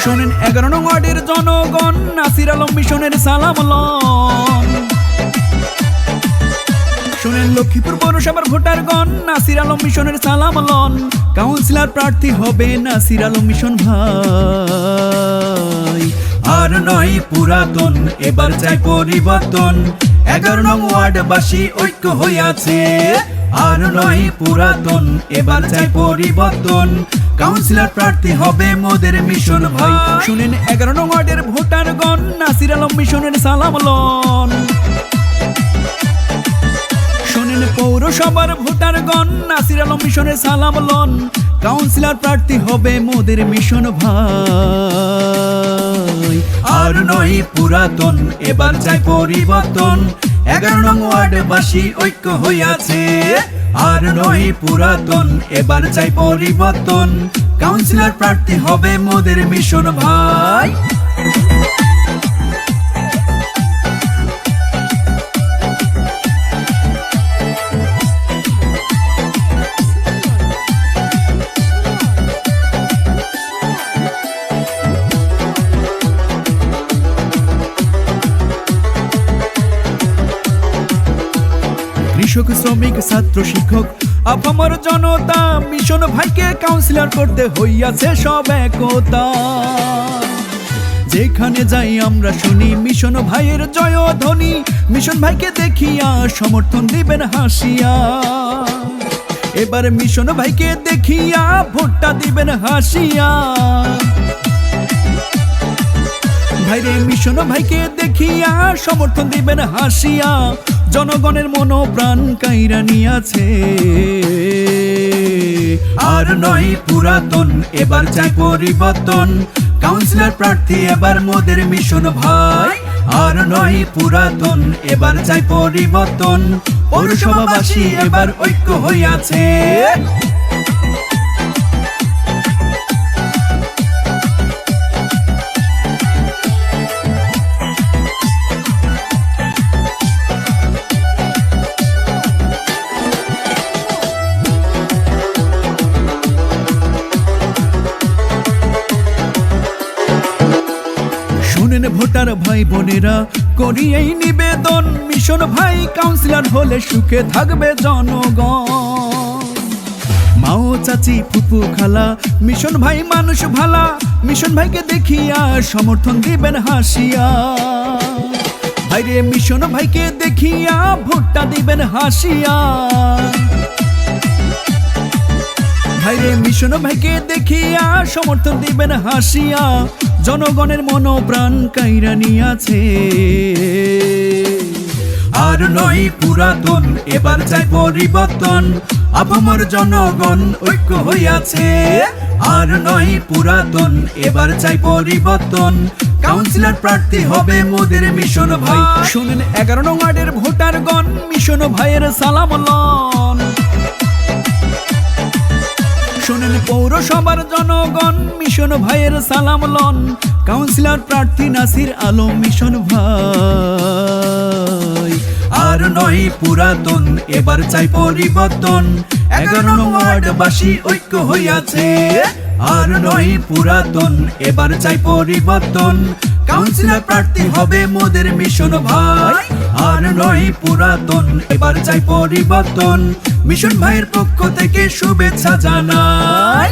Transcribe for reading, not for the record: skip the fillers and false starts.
শোনেন 11 নং ওয়ার্ডের জনগণ, নাসির আলম মিশনের সালাম লন। শোনেন লক্ষ্মীপুর পৌরসভার ভোটারগণ, নাসির আলম মিশনের সালাম লন। কাউন্সিলর প্রার্থী হবে নাসির আলম মিশন ভাই। আর নয় পুরাতন, এবার চাই পরিবর্তন। 11 নং ওয়ার্ডবাসী ঐক্য হইয়াছে। আর নয় পুরাতন, এবার চাই পরিবর্তন। কাউন্সিলর প্রার্থী হবে মোদের মিশন ভাই। শুনেন 11 নং ওয়ার্ডের ভোটারগণ, নাসির আলম মিশনের সালাম লন। শোনেন পৌরসভার ভোটারগণ, নাসির আলম মিশনের সালাম লন। কাউন্সিলর প্রার্থী হবে মোদের মিশন ভাই। আর নয় পুরাতন, এবার চাই পরিবর্তন। 11 নং ওয়ার্ডবাসী ঐক্য হইয়াছে। আর নয় পুরাতন, এবার চাই পরিবর্তন। কাউন্সিলর প্রার্থী হবে মোদের মিশন ভাই। কৃষক, শ্রমিক, ছাত্র, শিক্ষক, আপামর জনতা, মিশন ভাইকে কাউন্সিলর করতে হইয়াছে সব একতা। যেখানে যাই আমরা শুনি মিশন ভাইয়ের জয়ধ্বনি। মিশন ভাইকে দেখিয়া সমর্থন দিবেন হাসিয়া। এবার মিশন ভাইকে দেখিয়া ভোটটা দিবেন হাসিয়া। ভাইরে মিশন ভাইকে দেখিয়া সমর্থন দিবেন হাসিয়া। জনগণের মনোপ্রাণ কাইরা নিয়াছে। আর নয় পুরাতন, এবার চাই পরিবর্তন। কাউন্সিলর প্রার্থী এবার মোদের মিশন ভাই। আর নয় পুরাতন, এবার চাই পরিবর্তন। পৌরসভাবাসী এবার ঐক্য হইয়াছে। শুনেন ভোটার ভাই বোনেরা, করি এই নিবেদন। মিশন ভাই কাউন্সিলর হলে সুখে থাকবে জনগণ। মাও, চাচি, ফুপু, খালা, মিশন ভাই মানুষ ভালা। মিশন ভাইকে দেখিয়া সমর্থন দিবেন হাসিয়া। ভাইরে মিশন ভাইকে দেখিয়া ভোটটা দিবেন হাসিয়া। ভাইরে মিশন ভাইকে দেখিয়া সমর্থন দিবেন হাসিয়া। জনগণের মনোপ্রাণ কাইরা নিয়াছে। আর নয় পুরাতন, এবার চাই পরিবর্তন। আপামর জনগণ ঐক্য হইয়াছে। আর নয় পুরাতন, এবার চাই পরিবর্তন। কাউন্সিলর প্রার্থী হবে মোদের মিশন ভাই। শুনেন 11 নং ওয়ার্ডের ভোটারগণ, মিশন ভাইয়ের সালাম লন। শোনেন পৌরসভার জনগণ, মিশন ভাইয়ের সালাম লন। কাউন্সিলর প্রার্থী নাসির আলম মিশন ভাই। আর নয় পুরাতন, এবার চাই পরিবর্তন। 11 নং ওয়ার্ডবাসী ঐক্য হইয়াছে। আর নয় পুরাতন, এবার চাই পরিবর্তন। কাউন্সিলর প্রার্থী হবে মোদের মিশন ভাই। আর নয় পুরাতন, এবার চাই পরিবর্তন। মিশন ভাইয়ের পক্ষ থেকে শুভেচ্ছা জানাই।